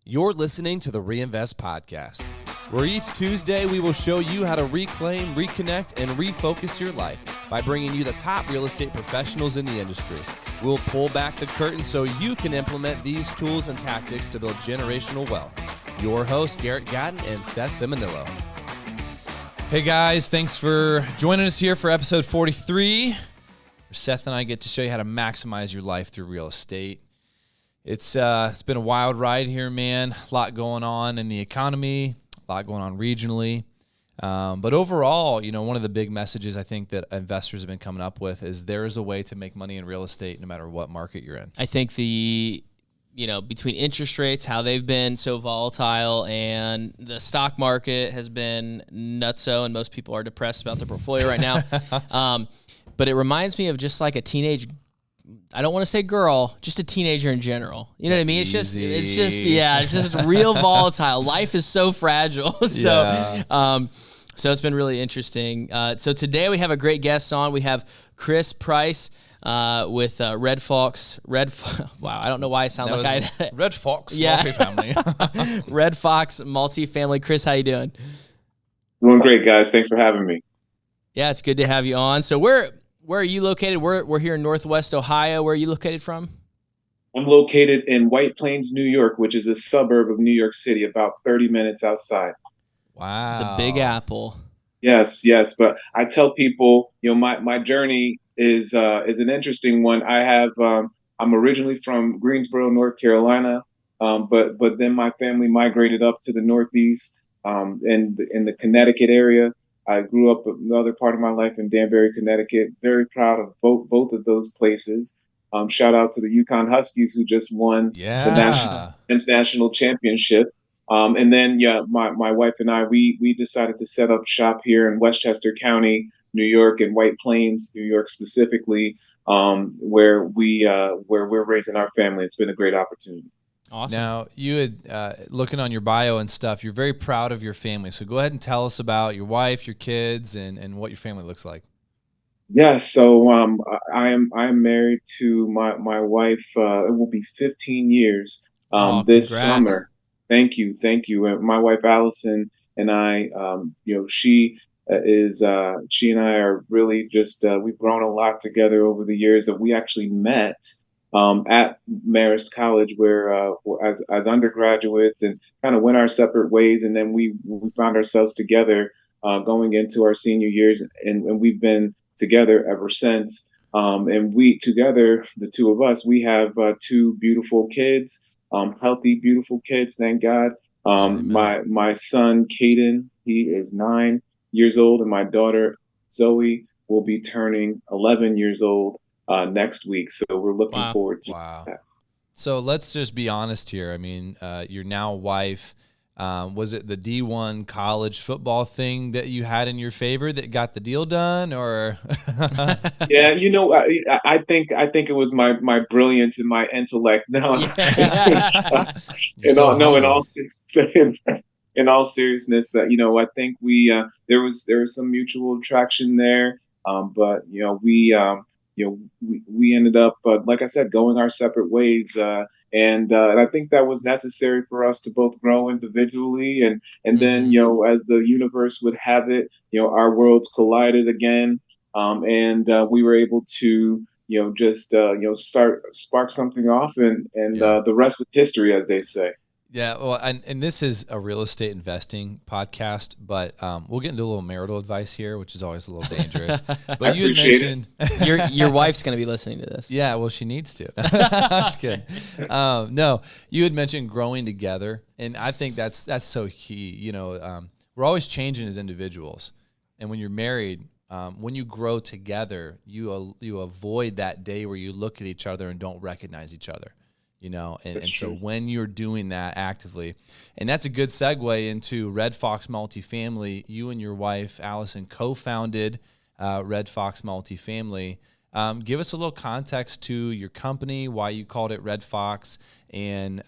You're listening to the REINVEST podcast, where each Tuesday we will show you how to reclaim, reconnect, and refocus your life by bringing you the top real estate professionals in the industry. We'll pull back the curtain so you can implement these tools and tactics to build generational wealth. Your hosts, Garrett Gatton and Seth Simonillo. Hey guys, thanks for joining us here for episode 43. Where Seth and I get to show you how to maximize your life through real estate. It's been a wild ride here, man. A lot going on in the economy, a lot going on regionally. But overall, one of the big messages I think that investors have been coming up with is there is a way to make money in real estate no matter what market you're in. I think between interest rates, how they've been so volatile, and the stock market has been nutso, and most people are depressed about their portfolio right now. But it reminds me of just like a teenage, I don't want to say girl, just a teenager in general. You know what I mean? It's just real volatile. Life is so fragile. So it's been really interesting. So today we have a great guest on. We have Chris Price with Red Fox. Wow, I don't know why I sound like I Red Fox Multifamily. Red Fox Multifamily. Chris, how you doing? Doing great, guys. Thanks for having me. Yeah, it's good to have you on. So where are you located? We're here in Northwest Ohio. Where are you located from? I'm located in White Plains, New York, which is a suburb of New York City, about 30 minutes outside. Wow. The Big Apple. Yes. But I tell people, my journey is an interesting one. I'm originally from Greensboro, North Carolina, but then my family migrated up to the Northeast, in the Connecticut area. I grew up another part of my life in Danbury, Connecticut. Very proud of both of those places. Shout out to the Yukon Huskies, who just won the national championship. And then, my wife and I, we decided to set up shop here in Westchester County, New York, and White Plains, New York specifically, where we're raising our family. It's been a great opportunity. Awesome. Now, you had, looking on your bio and stuff, you're very proud of your family. So go ahead and tell us about your wife, your kids, and what your family looks like. Yeah, so I am married to my wife. It will be 15 years this summer. Thank you. My wife Allison and I, she and I are really just we've grown a lot together over the years. That we actually met at Marist College, where as undergraduates, and kind of went our separate ways, and then we found ourselves together going into our senior years, and we've been together ever since. And we together, the two of us, we have two beautiful kids, healthy, beautiful kids, thank God. My son Caden, he is 9 years old, and my daughter Zoe will be turning 11 years old next week. So we're looking forward to that. So let's just be honest here. I mean, your now wife, was it the D1 college football thing that you had in your favor that got the deal done, or? Yeah, I think it was my brilliance and my intellect. No, in all seriousness, that I think there was some mutual attraction there, but we ended up, like I said, going our separate ways. And I think that was necessary for us to both grow individually. And then, as the universe would have it, our worlds collided again. And we were able to, spark something off, and the rest is history, as they say. Yeah, well, and this is a real estate investing podcast, but we'll get into a little marital advice here, which is always a little dangerous. But you had mentioned your wife's going to be listening to this. Yeah, well, she needs to. Just kidding. No, you had mentioned growing together, and I think that's so key. We're always changing as individuals, and when you're married, when you grow together, you avoid that day where you look at each other and don't recognize each other. And so when you're doing that actively, and that's a good segue into Red Fox Multifamily. You and your wife, Allison, co-founded Red Fox Multifamily. Give us a little context to your company, why you called it Red Fox, and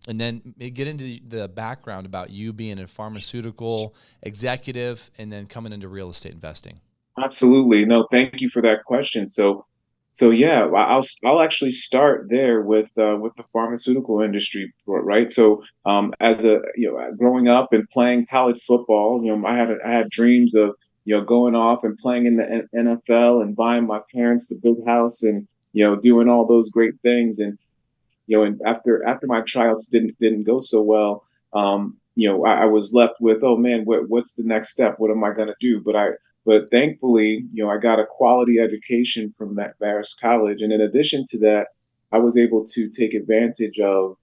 then get into the background about you being a pharmaceutical executive and then coming into real estate investing. Absolutely. No, thank you for that question. So So yeah, I'll actually start there with the pharmaceutical industry, right? So as a growing up and playing college football, I had dreams of going off and playing in the NFL and buying my parents the big house and doing all those great things. And and after my tryouts didn't go so well, I was left with, oh man, what's the next step? What am I going to do? But thankfully, I got a quality education from that Marist College, and in addition to that, I was able to take advantage of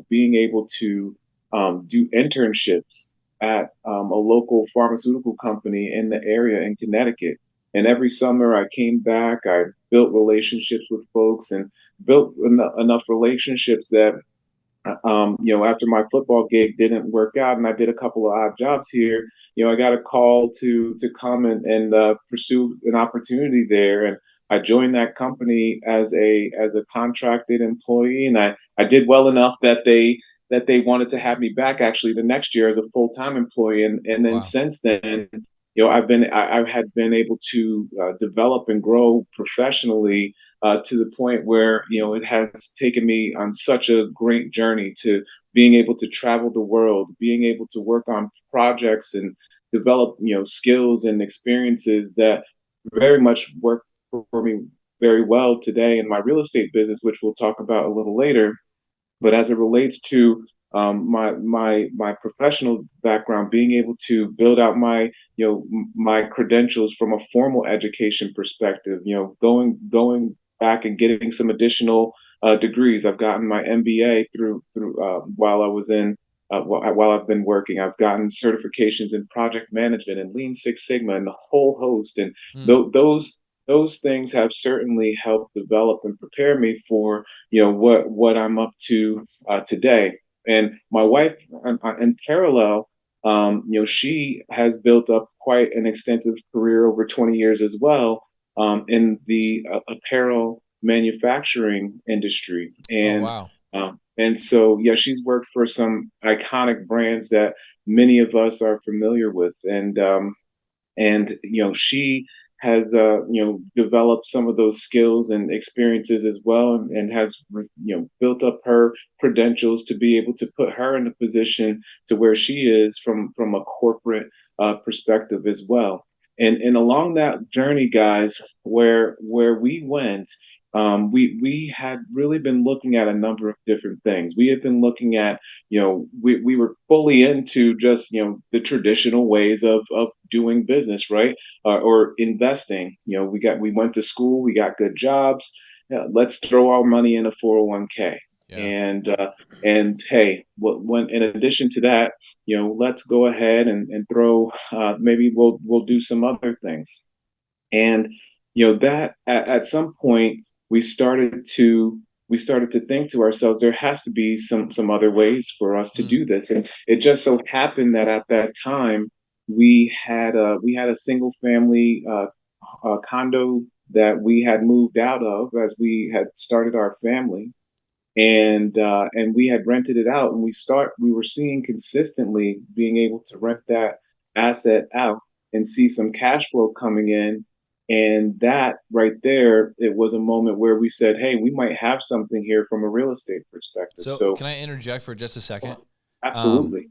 being able to do internships at a local pharmaceutical company in the area in Connecticut. And every summer I came back, I built relationships with folks and built enough relationships that after my football gig didn't work out and I did a couple of odd jobs here, I got a call to come and pursue an opportunity there. And I joined that company as a contracted employee, and I did well enough that they wanted to have me back actually the next year as a full-time employee. And then Wow. since then, I had been able to develop and grow professionally to the point where it has taken me on such a great journey to being able to travel the world, being able to work on projects and develop skills and experiences that very much work for me very well today in my real estate business, which we'll talk about a little later. But as it relates to my professional background, being able to build out my credentials from a formal education perspective, going back and getting some additional degrees. I've gotten my MBA through while I was in while I've been working. I've gotten certifications in project management and Lean Six Sigma and the whole host. And Hmm. those things have certainly helped develop and prepare me for what I'm up to today. And my wife, in parallel, she has built up quite an extensive career over 20 years as well in the apparel manufacturing industry. Oh, wow. And so, yeah, she's worked for some iconic brands that many of us are familiar with. And she has developed some of those skills and experiences as well, and has built up her credentials to be able to put her in a position to where she is from a corporate perspective as well. And along that journey, guys, where we went, we had really been looking at a number of different things. We had been looking at, we were fully into just, the traditional ways of doing business, right? Or investing. We went to school, we got good jobs. Yeah, let's throw our money in a 401k. Yeah. And hey, when in addition to that, let's go ahead and throw maybe we'll do some other things. And that at some point we started to we started to think to ourselves, there has to be some other ways for us to Hmm. do this. And it just so happened that at that time we had a single family condo that we had moved out of as we had started our family, and we had rented it out, and we were seeing consistently being able to rent that asset out and see some cash flow coming in. And that right there, it was a moment where we said, hey, we might have something here from a real estate perspective. So So can I interject for just a second? Um, absolutely.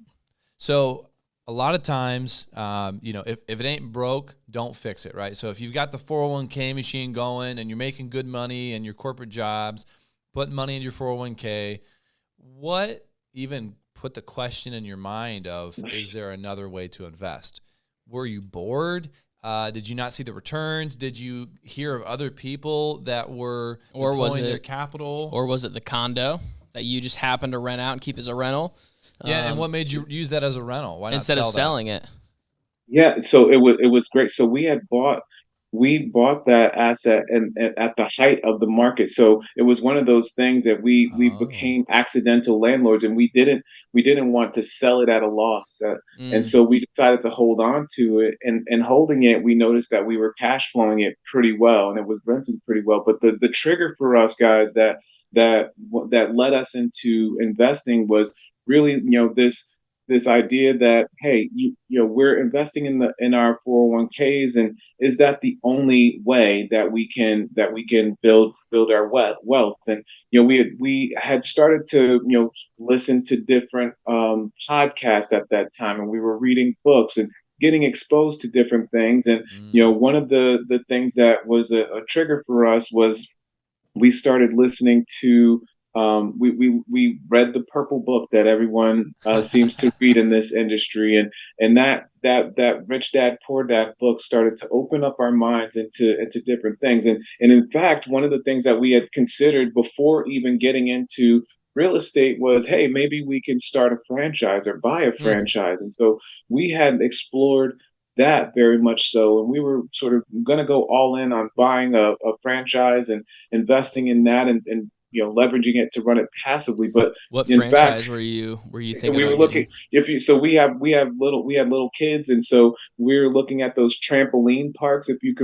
so a lot of times, if it ain't broke, don't fix it, right? So if you've got the 401k machine going and you're making good money and your corporate jobs, putting money in your 401k, what even put the question in your mind of, is there another way to invest? Were you bored? Did you not see the returns? Did you hear of other people that were Or was deploying their it, capital? or was it the condo that you just happened to rent out and keep as a rental? Yeah, and what made you use that as a rental? Why not Instead of sell that? selling it. Yeah, so it was great. So we bought that asset and at the height of the market. So it was one of those things that we Oh. became accidental landlords, and we didn't want to sell it at a loss. And Mm. so we decided to hold on to it, and holding it, we noticed that we were cash flowing it pretty well, and it was renting pretty well. But the trigger for us guys that led us into investing was really, this idea that, hey, we're investing in our 401ks, and is that the only way that we can build our wealth? And we had started to listen to different podcasts at that time, and we were reading books and getting exposed to different things. And one of the things that was a trigger for us was we started listening to we read the purple book that everyone seems to read in this industry, and that Rich Dad Poor Dad book started to open up our minds into different things. And in fact, one of the things that we had considered before even getting into real estate was, hey, maybe we can start a franchise or buy a franchise. And so we had explored that very much so, and we were sort of going to go all in on buying a franchise and investing in that, and leveraging it to run it passively. But what in franchise fact, were you thinking we were about looking, getting? if you so we had little kids, and so we were looking at those trampoline parks, if you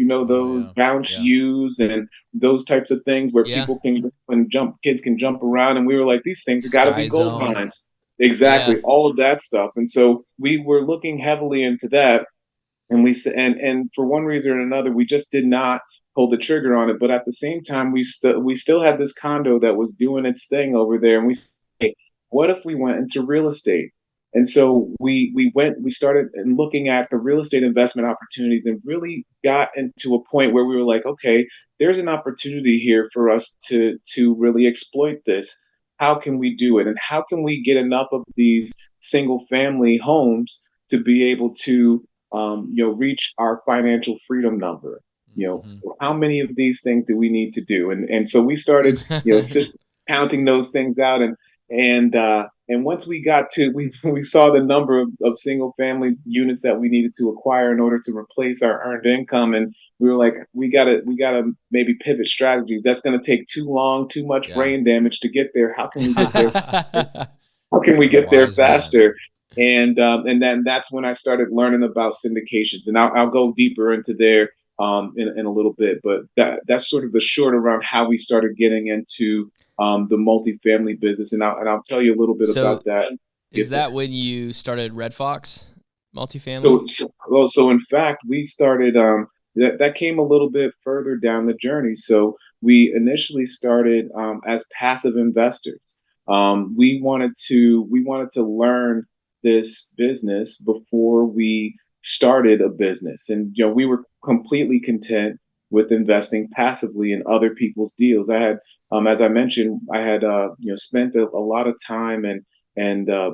know Oh those yeah, bounce yeah, U's and those types of things where Yeah. people can and jump kids can jump around, and we were like, these things have got to be Sky gold Zone. mines. Exactly, Yeah. all of that stuff. And so we were looking heavily into that, and and for one reason or another, we just did not pull the trigger on it. But at the same time, we still had this condo that was doing its thing over there, and we said, hey, what if we went into real estate? And so we started looking at the real estate investment opportunities, and really got into a point where we were like, okay, there's an opportunity here for us to really exploit this. How can we do it, and how can we get enough of these single family homes to be able to reach our financial freedom number? Hmm. How many of these things do we need to do? And so we started, counting those things out, and once we got to we saw the number of single family units that we needed to acquire in order to replace our earned income, and we were like, we gotta maybe pivot strategies. That's going to take too long, too much Yeah. brain damage to get there. How can we get there? How can we You're a get there wise man. faster? And then that's when I started learning about syndications, and I'll go deeper into there in a little bit. But that's sort of the short around how we started getting into the multifamily business, and I'll tell you a little bit So about that. is Get there. that when you started Red Fox Multifamily? So in fact, we started that came a little bit further down the journey. So we initially started as passive investors. We wanted to learn this business before we started a business, and we were completely content with investing passively in other people's deals. As I mentioned, I had spent a lot of time and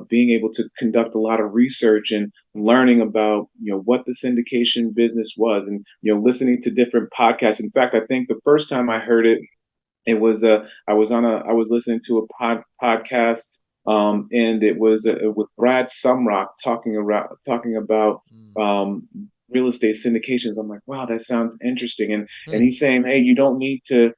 being able to conduct a lot of research and learning about what the syndication business was, and listening to different podcasts. In fact, I think the first time I heard it, it was I was listening to a podcast, and it was with Brad Sumrock talking about Mm. real estate syndications. I'm like, wow, that sounds interesting. And Hmm. he's saying, hey, you don't need to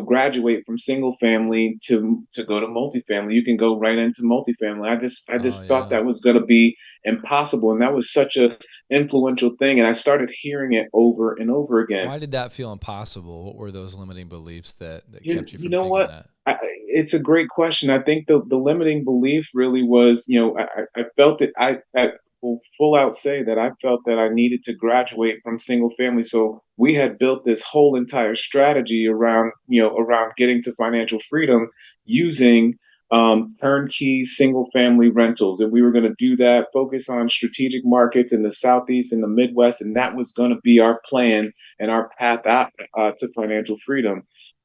graduate from single family to go to multifamily. You can go right into multifamily. I Oh just thought yeah. that was going to be impossible, and that was such a influential thing. And I started hearing it over and over again. Why did that feel impossible? What were those limiting beliefs that You, kept you you from know thinking what? that? It's a great question. I think the limiting belief really was, I felt it. I will full out say that I felt that I needed to graduate from single family. So we had built this whole entire strategy around getting to financial freedom using turnkey single family rentals. And we were going to do that, focus on strategic markets in the Southeast and the Midwest. And that was going to be our plan and our path out to financial freedom.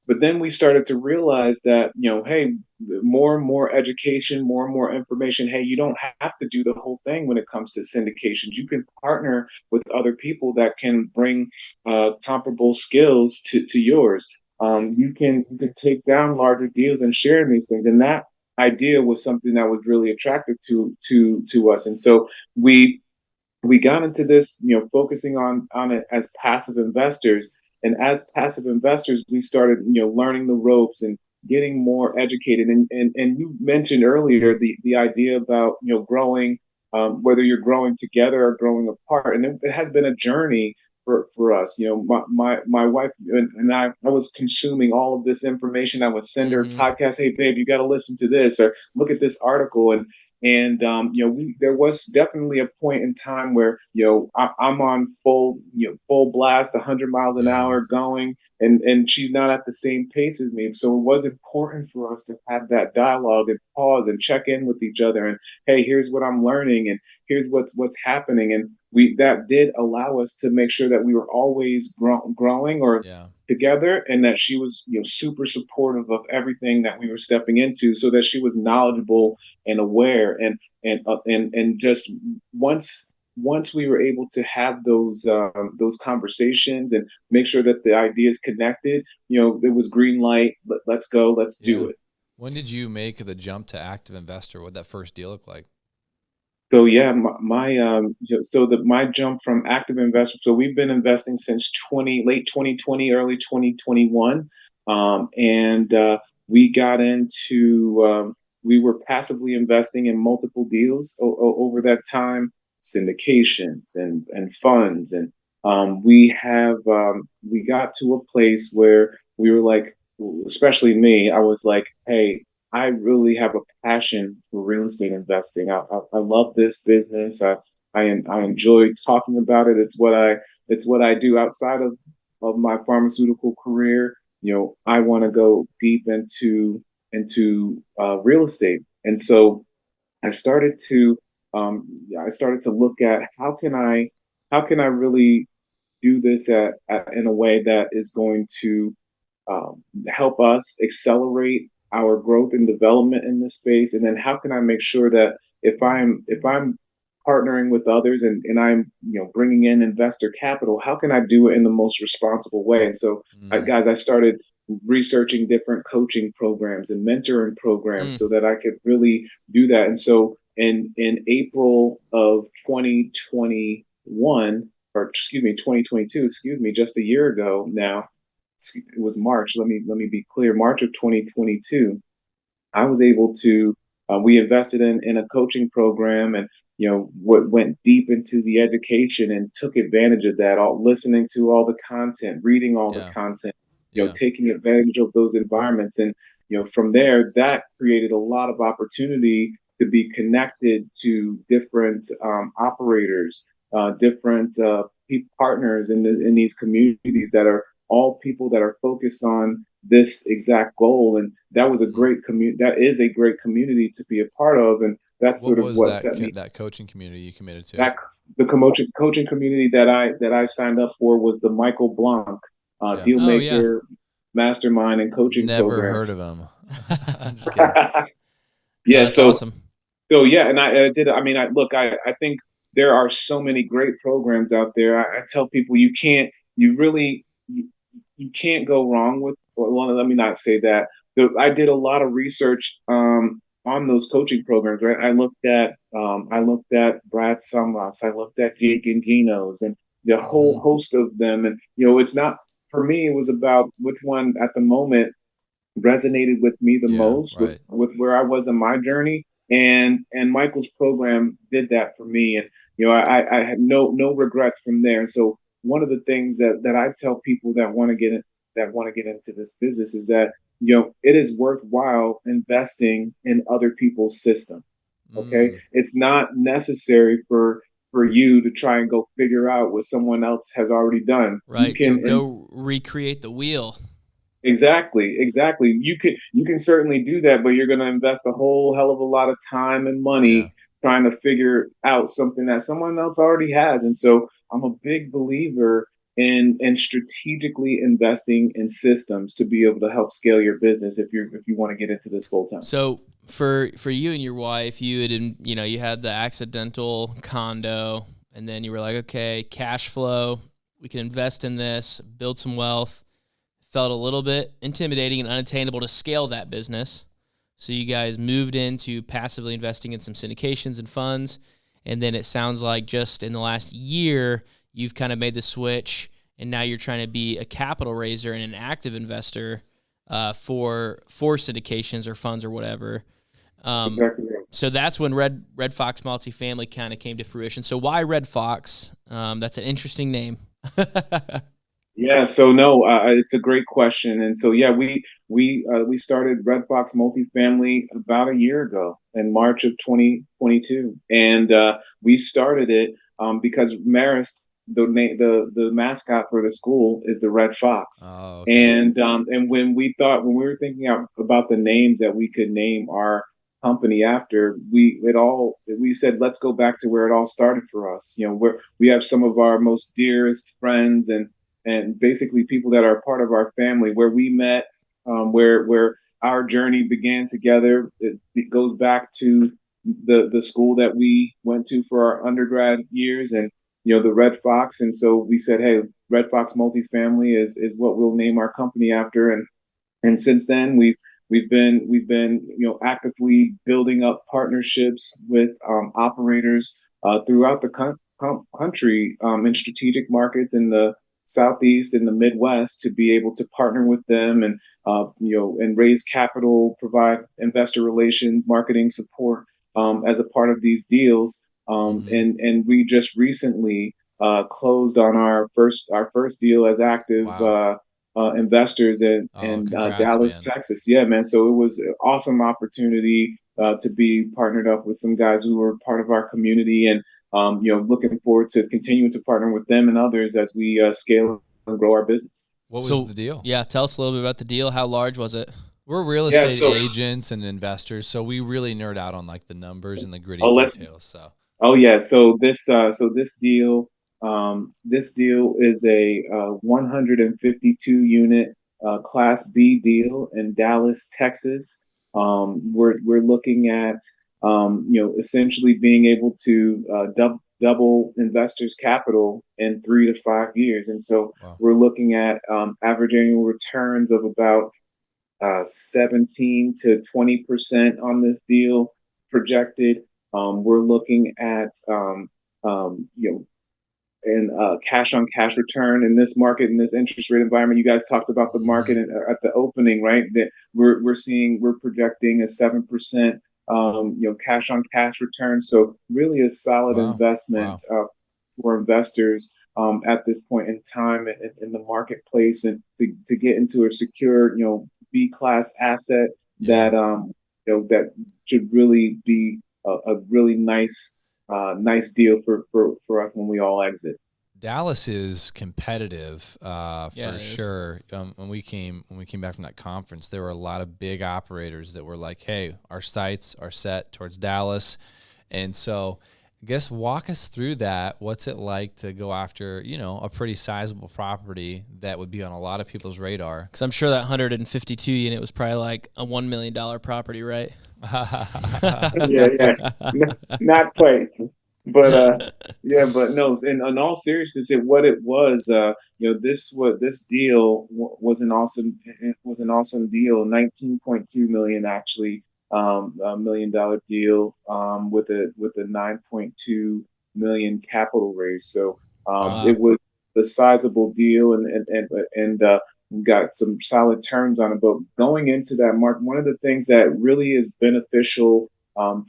But then we started to realize that, hey, more and more education, more and more information. Hey, you don't have to do the whole thing when it comes to syndications. You can partner with other people that can bring comparable skills to yours. You can take down larger deals and share in these things. And that idea was something that was really attractive to us. And so we got into this, focusing on it as passive investors. And as passive investors, we started, learning the ropes and getting more educated. And you mentioned earlier the idea about, growing, whether you're growing together or growing apart. And it has been a journey for us. My wife and I was consuming all of this information. I would send her Hmm. podcasts. Hey, babe, you got to listen to this, or look at this article. And there was definitely a point in time where I'm on full blast, 100 miles an Yeah. hour going, and she's not at the same pace as me. So it was important for us to have that dialogue and pause and check in with each other. And hey, here's what I'm learning, and here's what's happening. And we that did allow us to make sure that we were always growing or Yeah. together, and that she was super supportive of everything that we were stepping into, so that she was knowledgeable and aware. And just once we were able to have those conversations and make sure that the ideas connected, it was green light. Let's go. Let's do Yeah. it. When did you make the jump to active investor? What that first deal look like? So yeah, my jump from active investor. So we've been investing since late 2020, early 2021, and we got into we were passively investing in multiple deals over that time, syndications and funds, and we got to a place where we were like, especially me, I was like, hey, I really have a passion for real estate investing. I love this business. I enjoy talking about it. It's what I do outside of my pharmaceutical career. I want to go deep into real estate, and so I started to I started to look at how can I really do this in a way that is going to help us accelerate our growth and development in this space? And then how can I make sure that if I'm partnering with others and I'm bringing in investor capital, how can I do it in the most responsible way? And so, Mm. guys, I started researching different coaching programs and mentoring programs so that I could really do that. And so in April of 2021, or excuse me, 2022, excuse me, just a year ago now, it was March. Let me be clear. March of 2022, I was able to. We invested in a coaching program, and went deep into the education and took advantage of that. All listening to all the content, reading all the Yeah. content, Yeah. taking advantage of those environments, and from there, that created a lot of opportunity to be connected to different operators, different partners in these communities that are all people that are focused on this exact goal. And that was a Mm. great community. That is a great community to be a part of. And that's What sort of was what set me that coaching community you committed to? back. The coaching community that I signed up for was the Michael Blanc Yeah. Deal Oh yeah. Maker Mastermind and coaching Never heard programs. of him. I'm just kidding. No, Yeah. that's So awesome. so yeah, and I did. I mean, I think there are so many great programs out there. I tell people you really, you can't go wrong with. Well, let me not say that. I did a lot of research on those coaching programs. Right, I looked at Brad Sumlocks, I looked at Jake and Gino's, and the whole Hmm. host of them. And it's not for me. It was about which one at the moment resonated with me the Yeah. most with Right. with where I was in my journey. And Michael's program did that for me. And I had no regrets from there. And so one of the things that I tell people that want to get into this business is that it is worthwhile investing in other people's system. Okay, Mm. it's not necessary for you to try and go figure out what someone else has already done. You Right. To can, and go recreate the wheel. exactly, exactly. You can certainly do that, but you're going to invest a whole hell of a lot of time and Yeah. money trying to figure out something that someone else already has. And so I'm a big believer in strategically investing in systems to be able to help scale your business if you want to get into this full time. So for you and your wife, you had the accidental condo, and then you were like, okay, cash flow, we can invest in this, build some wealth. Felt a little bit intimidating and unattainable to scale that business. So you guys moved into passively investing in some syndications and funds. And then it sounds like just in the last year, you've kind of made the switch, and now you're trying to be a capital raiser and an active investor for syndications or funds or whatever. Exactly right. So that's when Red Fox Multifamily kind of came to fruition. So why Red Fox? That's an interesting name. Yeah, so no, it's a great question. And so yeah, we started Red Fox Multifamily about a year ago in March of 2022, and we started it because Marist, the mascot for the school, is the Red Fox. Oh, okay. And when we were thinking about the names that we could name our company after, we said, let's go back to where it all started for us. Where we have some of our most dearest friends and basically people that are part of our family, where we met, where our journey began together. It goes back to the school that we went to for our undergrad years, and the Red Fox. And so we said, hey, Red Fox Multifamily is what we'll name our company after. And since then, we've been actively building up partnerships with operators throughout the country, in strategic markets in the Southeast and the Midwest, to be able to partner with them and and raise capital, provide investor relations, marketing support as a part of these deals. And we just recently closed on our first deal as active. Wow. Investors in Congrats, Dallas, man. Texas. Yeah, man. So it was an awesome opportunity to be partnered up with some guys who were part of our community, and looking forward to continuing to partner with them and others as we scale and grow our business. What was the deal? Yeah, tell us a little bit about the deal. How large was it? We're real Yeah, estate so agents and investors, so we really nerd out on like the numbers and the gritty oh, details. So oh yeah, so this deal is a 152 unit Class B deal in Dallas, Texas. We're looking at essentially being able to double investors' capital in 3 to 5 years, and so wow. we're looking at average annual returns of about 17 to 20% on this deal projected. We're looking at and cash on cash return in this market, in this interest rate environment. You guys talked about the market at the opening, right? That we're projecting a 7% cash on cash return. So really a solid Wow. investment Wow. for investors at this point in time in the marketplace, and to get into a secure B class asset Yeah. that should really be a really nice deal for us when we all exit. Dallas is competitive Yeah, for it is. sure. When we came back from that conference, there were a lot of big operators that were like, "Hey, our sights are set towards Dallas," and so I guess walk us through that. What's it like to go after a pretty sizable property that would be on a lot of people's radar? Because I'm sure that 152 unit was probably like a $1 million property, right? Yeah, yeah, not quite, but yeah, but no. In all seriousness, what it was, this deal was an awesome, it was an awesome deal, 19.2 million actually, $1 million deal, with a 9.2 million capital raise. So Wow. it was a sizable deal, and we got some solid terms on it. But going into that mark, one of the things that really is beneficial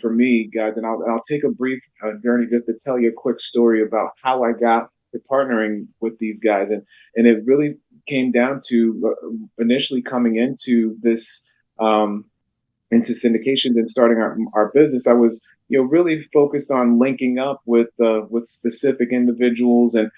for me, guys, and I'll take a brief journey just to tell you a quick story about how I got to partnering with these guys, and it really came down to initially coming into this into syndications and starting our business. I was really focused on linking up with specific individuals, and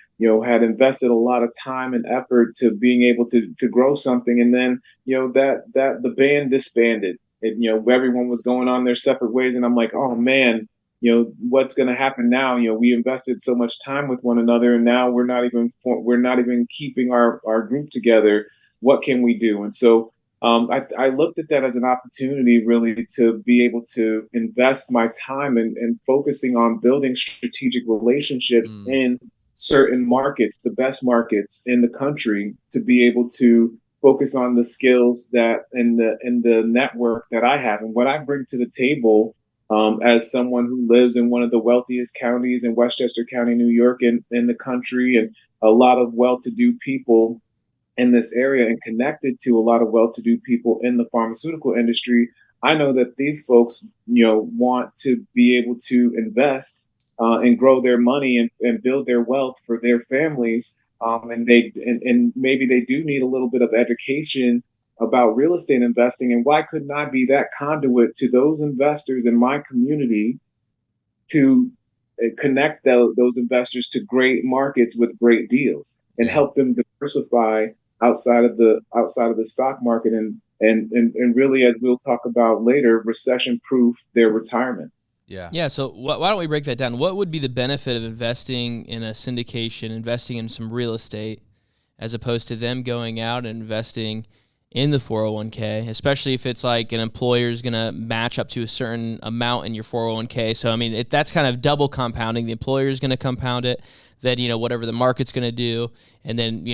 had invested a lot of time and effort to being able to grow something, and then that the band disbanded. Everyone was going on their separate ways, and I'm like, oh man, what's going to happen now? We invested so much time with one another, and now we're not even keeping our group together. What can we do? And so I looked at that as an opportunity, really, to be able to invest my time and focusing on building strategic relationships Mm. in certain markets, the best markets in the country, to be able to focus on the skills that in the network that I have and what I bring to the table, as someone who lives in one of the wealthiest counties in Westchester County, New York, in the country, and a lot of well-to-do people in this area, and connected to a lot of well-to-do people in the pharmaceutical industry. I know that these folks, want to be able to invest and grow their money and build their wealth for their families. And maybe they do need a little bit of education about real estate investing, and why couldn't I be that conduit to those investors in my community to connect those investors to great markets with great deals and help them diversify outside of the stock market and really, as we'll talk about later, recession proof their retirement. Yeah. So why don't we break that down? What would be the benefit of investing in a syndication, investing in some real estate, as opposed to them going out and investing in the 401k, especially if it's like an employer is going to match up to a certain amount in your 401k. So, I mean, that's kind of double compounding. The employer is going to compound it, then, whatever the market's going to do. And then,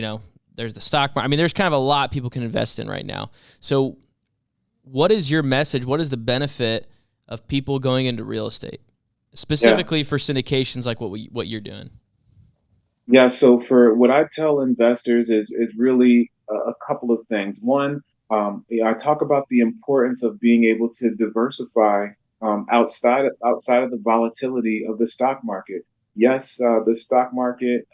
there's the stock market. I mean, there's kind of a lot people can invest in right now. So what is your message? What is the benefit of people going into real estate, specifically for syndications like what you're doing? Yeah, so for what I tell investors is really a couple of things. One, I talk about the importance of being able to diversify outside of the volatility of the stock market. Yes, the stock market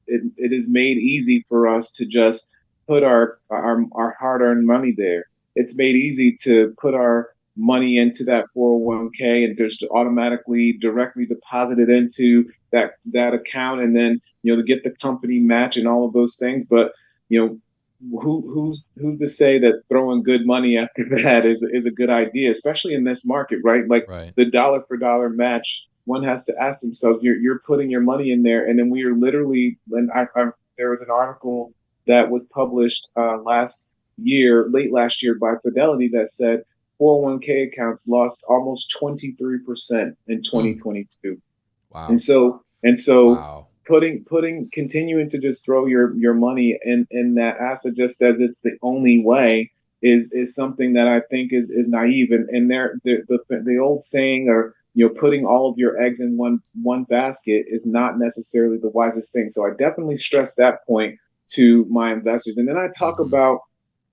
it is made easy for us to just put our hard-earned money there. It's made easy to put our money into that 401k and just automatically directly deposit it into that account, and then to get the company match and all of those things. But who's to say that throwing good money after that is a good idea, especially in this market, right? Like the dollar for dollar match. One has to ask themselves, you're putting your money in there, and then we are literally. And there was an article that was published late last year by Fidelity that said 401k accounts lost almost 23% in 2022. Wow. And so wow. Continuing to just throw your money in that asset just as it's the only way is something that I think is naive. And the old saying, or putting all of your eggs in one basket is not necessarily the wisest thing. So I definitely stress that point to my investors. And then I talk about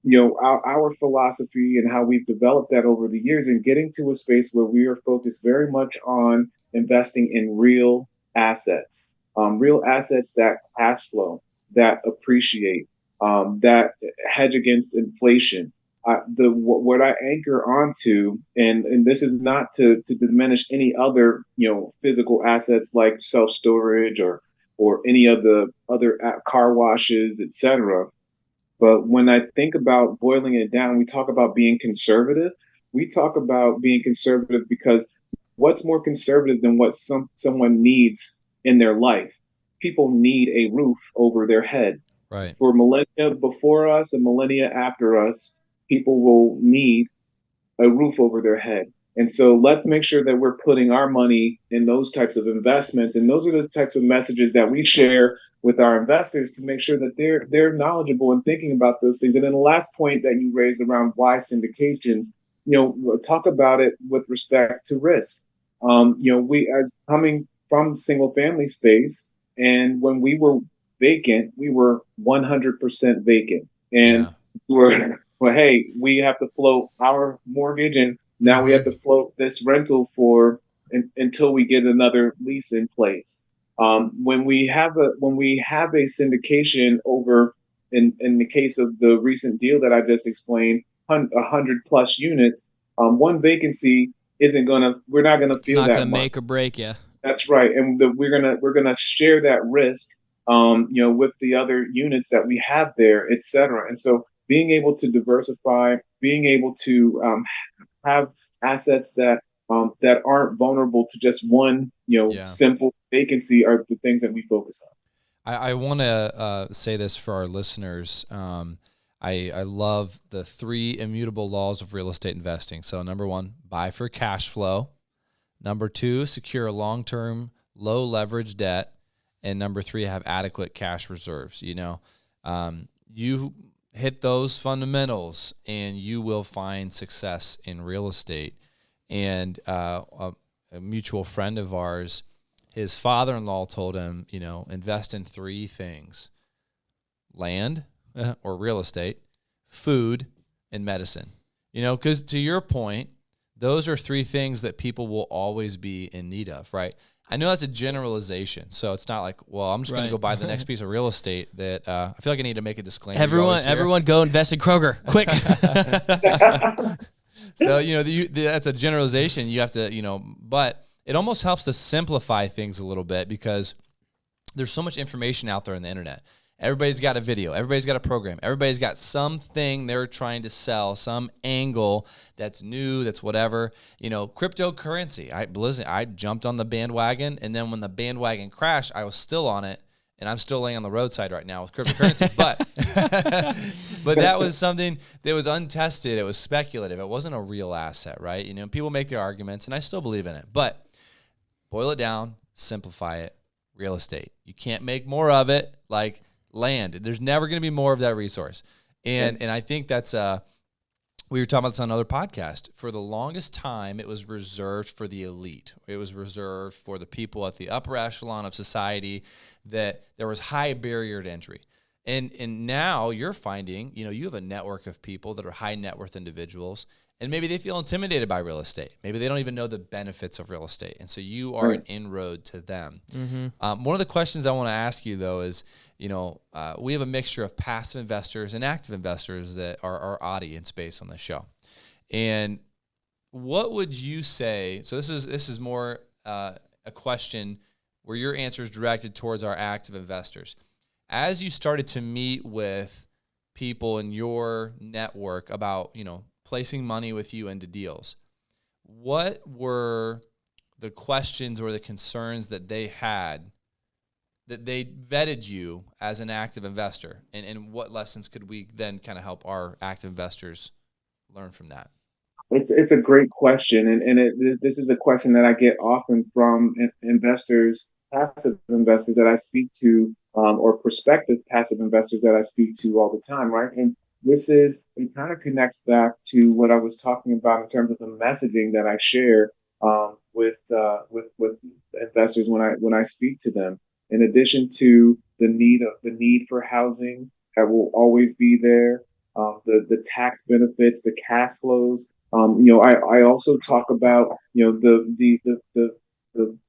our philosophy and how we've developed that over the years, and getting to a space where we are focused very much on investing in real assets that cash flow, that appreciate, that hedge against inflation. What I anchor onto, and this is not to diminish any other physical assets like self-storage or any of the other car washes, etc. But when I think about boiling it down, we talk about being conservative. We talk about being conservative because what's more conservative than what someone needs in their life? People need a roof over their head. Right. For millennia before us and millennia after us, people will need a roof over their head. And so let's make sure that we're putting our money in those types of investments. And those are the types of messages that we share with our investors to make sure that they're knowledgeable and thinking about those things. And then the last point that you raised around why syndications, talk about it with respect to risk. We, as coming from single family space, and when we were vacant, we were 100% vacant. And hey, we have to float our mortgage, and now we have to float this rental until we get another lease in place. When we have a syndication over, in the case of the recent deal that I just explained, 100+ units, one vacancy we're not gonna feel that. It's not gonna make or break you. That's right, and we're gonna share that risk, with the other units that we have there, et cetera. And so being able to diversify, being able to have assets that aren't vulnerable to just one, simple vacancy are the things that we focus on. I want to say this for our listeners. I love the 3 immutable laws of real estate investing. So number 1, buy for cash flow. Number 2, secure long-term, low leverage debt. And number 3, have adequate cash reserves. You hit those fundamentals and you will find success in real estate. And a mutual friend of ours, his father-in-law told him, invest in 3 things: land or real estate, food, and medicine. Because to your point, those are three things that people will always be in need of, right? I know that's a generalization, so it's not like, well, I'm just going to go buy the next piece of real estate that I feel like I need to make a disclaimer. Everyone go invest in Kroger, quick. So, that's a generalization. You have to, but it almost helps to simplify things a little bit because there's so much information out there on the internet. Everybody's got a video. Everybody's got a program. Everybody's got something they're trying to sell, some angle that's new, that's whatever. Cryptocurrency. I jumped on the bandwagon, and then when the bandwagon crashed, I was still on it, and I'm still laying on the roadside right now with cryptocurrency. But that was something that was untested. It was speculative. It wasn't a real asset, right? People make their arguments, and I still believe in it. But boil it down, simplify it. Real estate. You can't make more of it like land. There's never going to be more of that resource. And I think that's we were talking about this on another podcast. For the longest time, it was reserved for the elite. It was reserved for the people at the upper echelon of society that there was high barrier to entry. And now you're finding, you have a network of people that are high net worth individuals, and maybe they feel intimidated by real estate. Maybe they don't even know the benefits of real estate. And so you are an inroad to them. Mm-hmm. One of the questions I want to ask you, though, is, we have a mixture of passive investors and active investors that are our audience base on the show. And what would you say? So this is more a question where your answer is directed towards our active investors. As you started to meet with people in your network about, placing money with you into deals, what were the questions or the concerns that they had that they vetted you as an active investor? And what lessons could we then kind of help our active investors learn from that? It's a great question. And this is a question that I get often from investors, passive investors that I speak to, or prospective passive investors that I speak to all the time, right? And it kind of connects back to what I was talking about in terms of the messaging that I share with investors when I speak to them. In addition to the need for housing that will always be there, the tax benefits, the cash flows. I also talk about the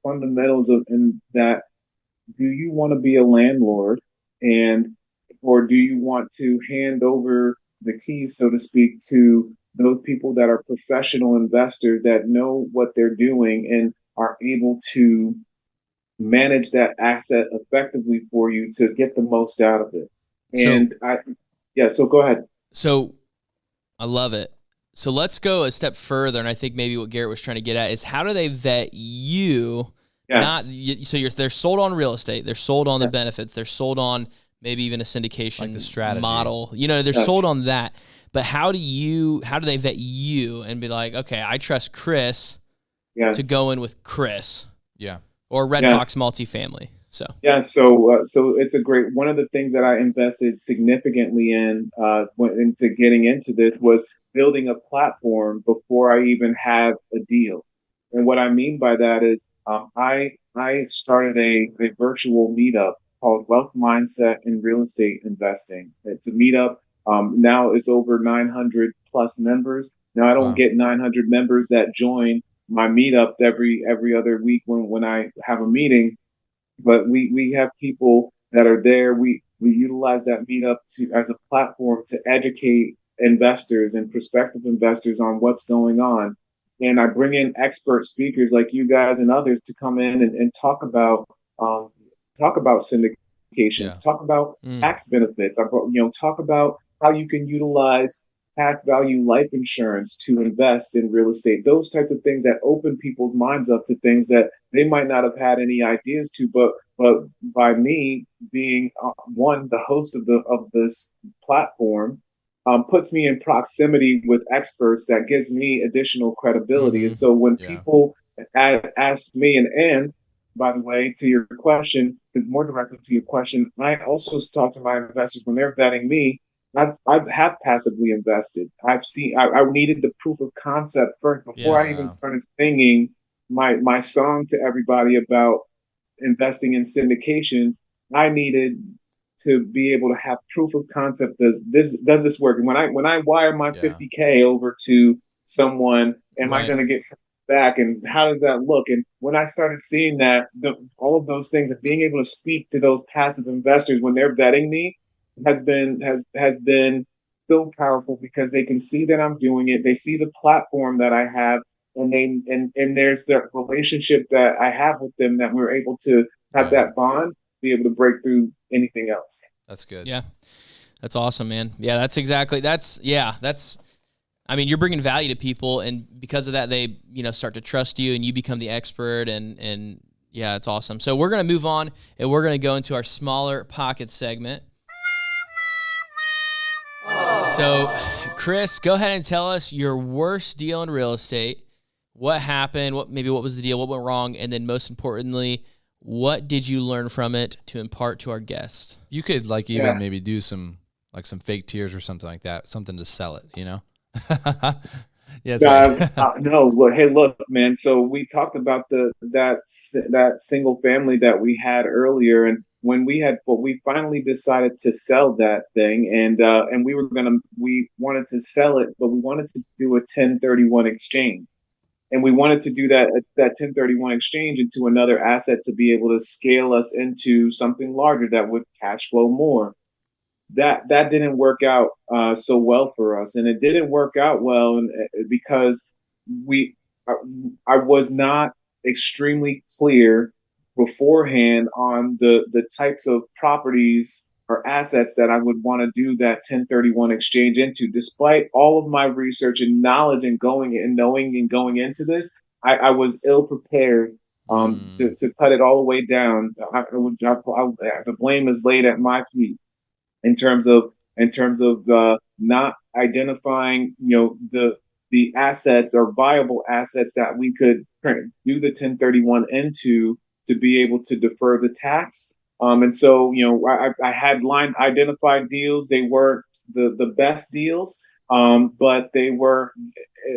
fundamentals of in that. Do you want to be a landlord or do you want to hand over the keys, so to speak, to those people that are professional investors that know what they're doing and are able to manage that asset effectively for you to get the most out of it? So go ahead. So I love it. So let's go a step further. And I think maybe what Garrett was trying to get at is, how do they vet you? Yes. They're sold on real estate. They're sold on the benefits. They're sold on maybe even a syndication, like the strategy model. They're sold on that. But how do they vet you and be like, okay, I trust Chris to go in with Chris? Yeah. Or Red Fox Multifamily. So so it's a great one of the things that I invested significantly into getting into this was building a platform before I even had a deal. And what I mean by that is I started a virtual meetup called Wealth Mindset in Real Estate Investing. It's a meetup. Now it's over 900 plus members. Now I don't get 900 members that join my meetup every other week when I have a meeting, but we have people that are there. We utilize that meetup as a platform to educate investors and prospective investors on what's going on. And I bring in expert speakers like you guys and others to come in and talk about syndications, talk about tax benefits, talk about how you can utilize tax value life insurance to invest in real estate, those types of things that open people's minds up to things that they might not have had any ideas to, but by me being the host of this platform, puts me in proximity with experts that gives me additional credibility. Mm-hmm. And so when people ask me, and by the way, to your question, more directly to your question, I also talk to my investors when they're vetting me. I have passively invested. I needed the proof of concept first before I even started singing my song to everybody about investing in syndications. I needed to be able to have proof of concept. Does this work? And when I wire my $50K over to someone? Am I Right. going to get something back? And how does that look? And when I started seeing that, all of those things and being able to speak to those passive investors when they're vetting me has been so powerful because they can see that I'm doing it. They see the platform that I have, and there's the relationship that I have with them that we're able to have Right. that bond, be able to break through anything else. That's good. Yeah. That's awesome, man. Yeah, that's I mean, you're bringing value to people, and because of that, they, start to trust you, and you become the expert, and yeah, it's awesome. So we're going to move on, and we're going to go into our smaller pocket segment. So, Chris, go ahead and tell us your worst deal in real estate. What happened? What was the deal? What went wrong? And then most importantly, what did you learn from it to impart to our guest? You could even maybe do some fake tears or something like that, something to sell it, Yeah. No, well, hey, look, man. So we talked about that single family that we had earlier, and when we finally decided to sell that thing, and we wanted to sell it, but we wanted to do a 1031 exchange, and we wanted to do that 1031 exchange into another asset to be able to scale us into something larger that would cash flow more. That didn't work out so well for us, and it didn't work out well because we I was not extremely clear beforehand on the types of properties or assets that I would want to do that 1031 exchange into. Despite all of my research and knowledge and knowing and going into this, I was ill prepared to cut it all the way down. The blame is laid at my feet in terms of not identifying the assets or viable assets that we could do the 1031 into to be able to defer the tax. And so I had identified deals. They weren't the best deals, but they were.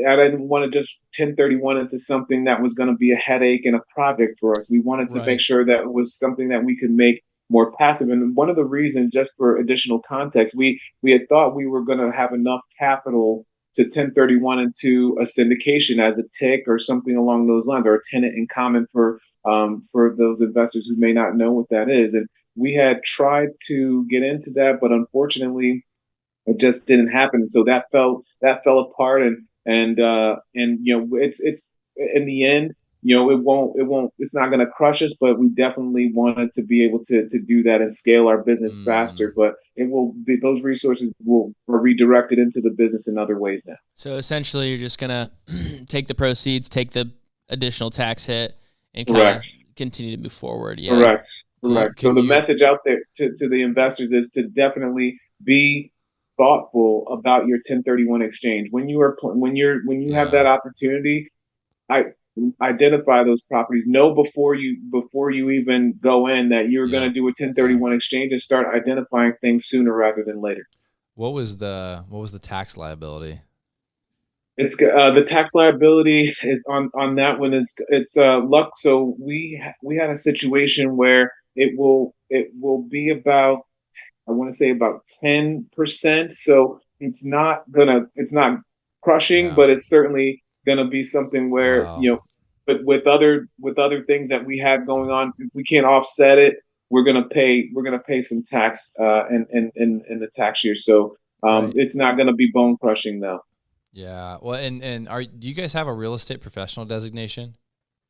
I didn't want to just 1031 into something that was going to be a headache and a project for us. We wanted to make sure that it was something that we could make more passive. And one of the reasons, just for additional context, we had thought we were going to have enough capital to 1031 into a syndication as a TIC or something along those lines, or a tenant in common for those investors who may not know what that is. And we had tried to get into that, but unfortunately, it just didn't happen. And so that fell apart. And it's in the end, it's not going to crush us, but we definitely wanted to be able to do that and scale our business faster. But those resources are redirected into the business in other ways now. So essentially, you're just going to take the proceeds, take the additional tax hit, and kind of continue to move forward. Yeah. Correct. So the message out there to the investors is to definitely be thoughtful about your 1031 exchange when you have that opportunity. Identify those properties. Know before you even go in that you're going to do a 1031 exchange, and start identifying things sooner rather than later. What was the tax liability? It's the tax liability is on that one. It's luck. So we had a situation where it will be about, I want to say about 10%. So it's not crushing, but it's certainly going to be something where but with other things that we have going on, if we can't offset it, we're gonna pay some tax in the tax year. So it's not gonna be bone crushing though. Yeah. Well, and do you guys have a real estate professional designation?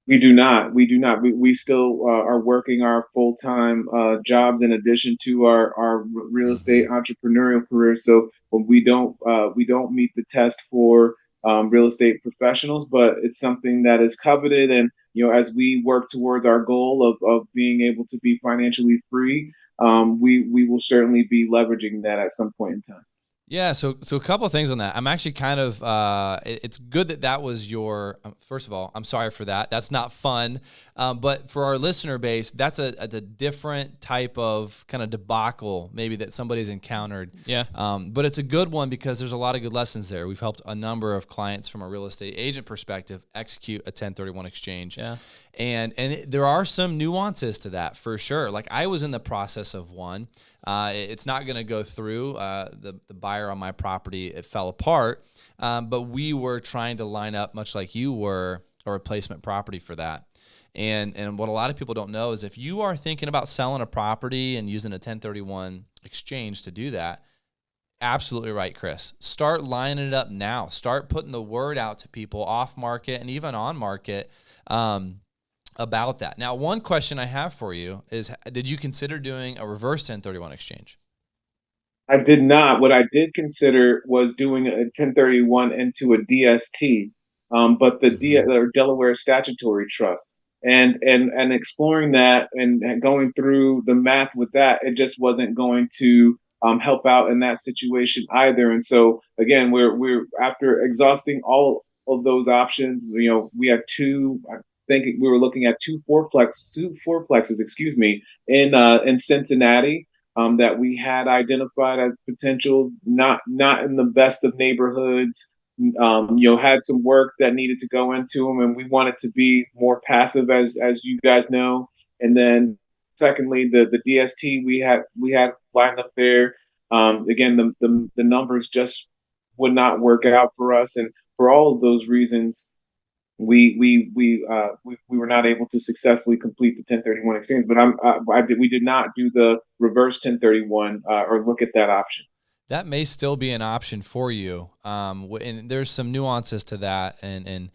We do not. We still are working our full-time jobs in addition to our real estate entrepreneurial career. So we don't meet the test for real estate professionals, but it's something that is coveted. And as we work towards our goal of being able to be financially free, we will certainly be leveraging that at some point in time. Yeah, so a couple of things on that. I'm actually kind of, it's good that was your, first of all, I'm sorry for that. That's not fun. But for our listener base, that's a different type of kind of debacle maybe that somebody's encountered. Yeah. But it's a good one because there's a lot of good lessons there. We've helped a number of clients from a real estate agent perspective execute a 1031 exchange. Yeah. And there are some nuances to that for sure. Like I was in the process of one. It's not going to go through. The buyer on my property, it fell apart, but we were trying to line up, much like you were, a replacement property for that. And what a lot of people don't know is if you are thinking about selling a property and using a 1031 exchange to do that, absolutely right, Chris. Start lining it up now. Start putting the word out to people off market and even on market about that. Now, one question I have for you is, did you consider doing a reverse 1031 exchange? I did not. What I did consider was doing a 1031 into a DST, but the Delaware Statutory Trust. And exploring that and going through the math with that, it just wasn't going to help out in that situation either. And so again, we're after exhausting all of those options. We have two. I think we were looking at two fourplexes, excuse me, in Cincinnati. That we had identified as potential, not in the best of neighborhoods. Had some work that needed to go into them, and we wanted to be more passive, as you guys know. And then, secondly, the DST we had lined up there. Again, the numbers just would not work out for us, and for all of those reasons, we were not able to successfully complete the 1031 exchange. But we did not do the reverse 1031 or look at that option. That may still be an option for you, and there's some nuances to that, and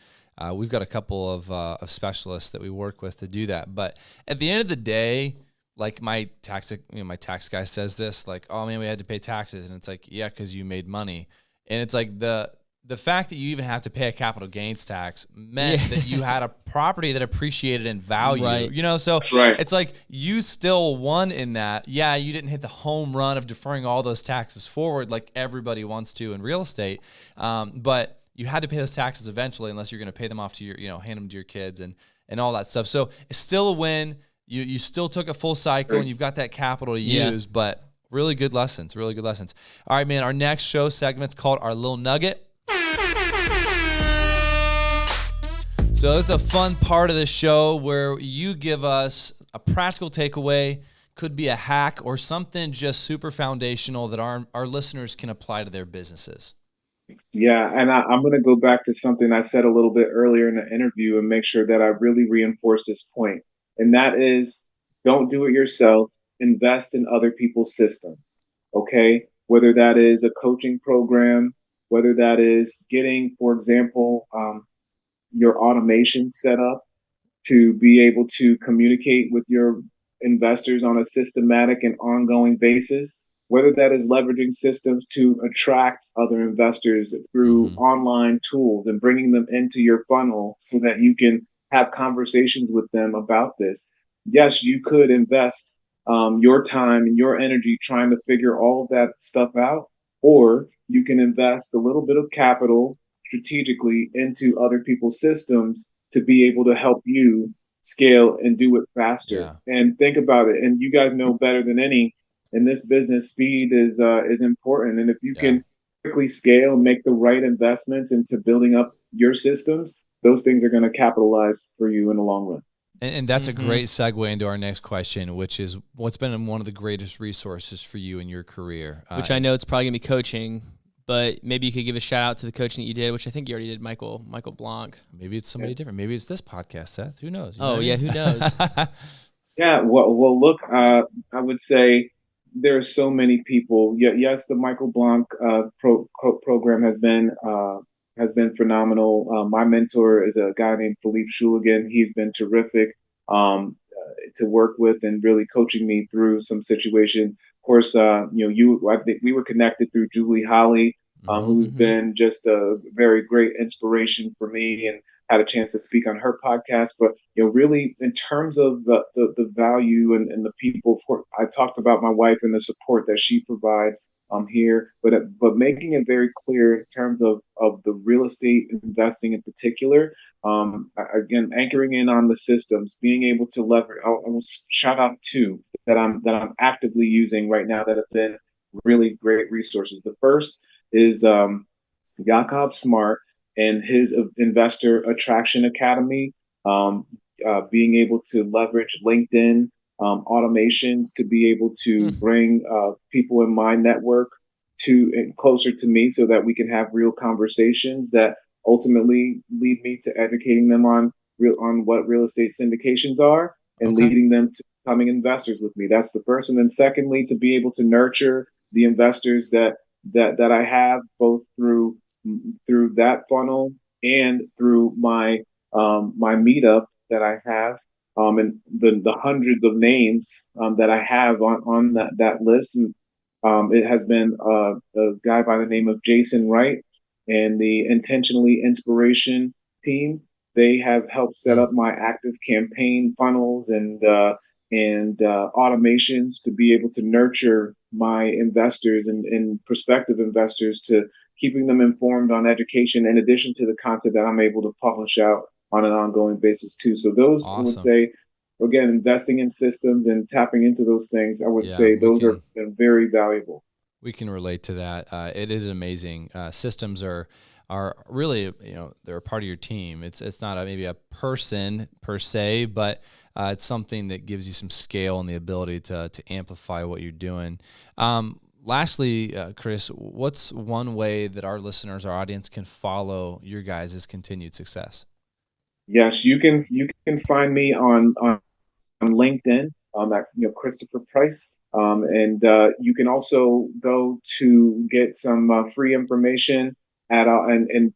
we've got a couple of specialists that we work with to do that. But at the end of the day, like my tax guy says this, like, oh man, we had to pay taxes, and it's like, yeah, because you made money, and it's like the fact that you even have to pay a capital gains tax meant that you had a property that appreciated in value, right. So right. It's like you still won in that. Yeah, you didn't hit the home run of deferring all those taxes forward like everybody wants to in real estate, but you had to pay those taxes eventually, unless you're going to pay them off to your, hand them to your kids and all that stuff. So it's still a win. You still took a full cycle, and you've got that capital to use, but really good lessons, really good lessons. All right, man, our next show segment's called Our Little Nugget. So this is a fun part of the show where you give us a practical takeaway, could be a hack or something just super foundational that our listeners can apply to their businesses. Yeah, and I'm going to go back to something I said a little bit earlier in the interview and make sure that I really reinforce this point. And that is, don't do it yourself. Invest in other people's systems, okay? Whether that is a coaching program, whether that is getting, for example, your automation set up to be able to communicate with your investors on a systematic and ongoing basis, whether that is leveraging systems to attract other investors through online tools and bringing them into your funnel so that you can have conversations with them about this. Yes, you could invest your time and your energy trying to figure all of that stuff out, or you can invest a little bit of capital strategically into other people's systems to be able to help you scale and do it faster. Yeah. And think about it. And you guys know better than any in this business, speed is important. And if you can quickly scale and make the right investments into building up your systems, those things are going to capitalize for you in the long run. And that's a great segue into our next question, which is what's been one of the greatest resources for you in your career? Which I know it's probably going to be coaching, but maybe you could give a shout out to the coaching that you did, which I think you already did, Michael Blanc. Maybe it's somebody different. Maybe it's this podcast, Seth. Who knows? Who knows? Yeah. Well, look, I would say there are so many people. Yes, the Michael Blanc program has been phenomenal. My mentor is a guy named Philippe Schuligan. He's been terrific to work with and really coaching me through some situation. Of course, I think we were connected through Julie Holly, who's been just a very great inspiration for me, and had a chance to speak on her podcast. But really, in terms of the value and the people, I talked about my wife and the support that she provides here, but making it very clear in terms of the real estate investing in particular. Again, anchoring in on the systems, being able to leverage. I will shout out two that I'm actively using right now that have been really great resources. The first is Jakob Smart and his Investor Attraction Academy. Being able to leverage LinkedIn automations to be able to bring people in my network to and closer to me so that we can have real conversations that ultimately lead me to educating them on what real estate syndications are and leading them to becoming investors with me. That's the first. And then secondly, to be able to nurture the investors that I have both through that funnel and through my my meetup that I have, and the hundreds of names that I have on that list. And it has been a guy by the name of Jason Wright and the Intentionally Inspiration team. They have helped set up my active campaign funnels and automations to be able to nurture my investors and prospective investors, to keeping them informed on education in addition to the content that I'm able to publish out on an ongoing basis too. So those, I would say, again, investing in systems and tapping into those things, I would say those are very valuable. We can relate to that. It is amazing. Systems are really, they're a part of your team. It's not maybe a person per se, but it's something that gives you some scale and the ability to amplify what you're doing. Lastly, Chris, what's one way that our listeners, our audience, can follow your guys' continued success? Yes, you can find me on LinkedIn at Christopher Price, and you can also go to get some free information at and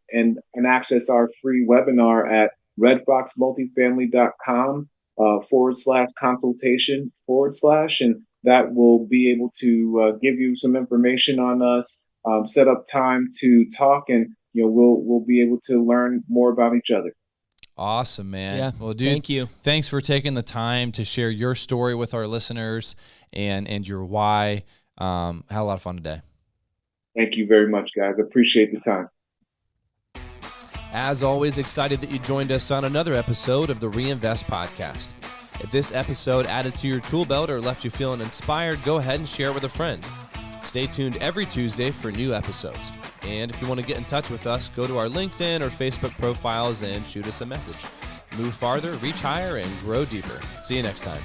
access our free webinar at redfoxmultifamily.com /consultation / and that will be able to give you some information on us, set up time to talk, and we'll be able to learn more about each other. Awesome, man. Yeah, well, dude, thank you. Thanks for taking the time to share your story with our listeners and your why. Had a lot of fun today. Thank you very much, guys. Appreciate the time. As always, excited that you joined us on another episode of the REINVEST podcast. If this episode added to your tool belt or left you feeling inspired, go ahead and share it with a friend. Stay tuned every Tuesday for new episodes. And if you want to get in touch with us, go to our LinkedIn or Facebook profiles and shoot us a message. Move farther, reach higher, and grow deeper. See you next time.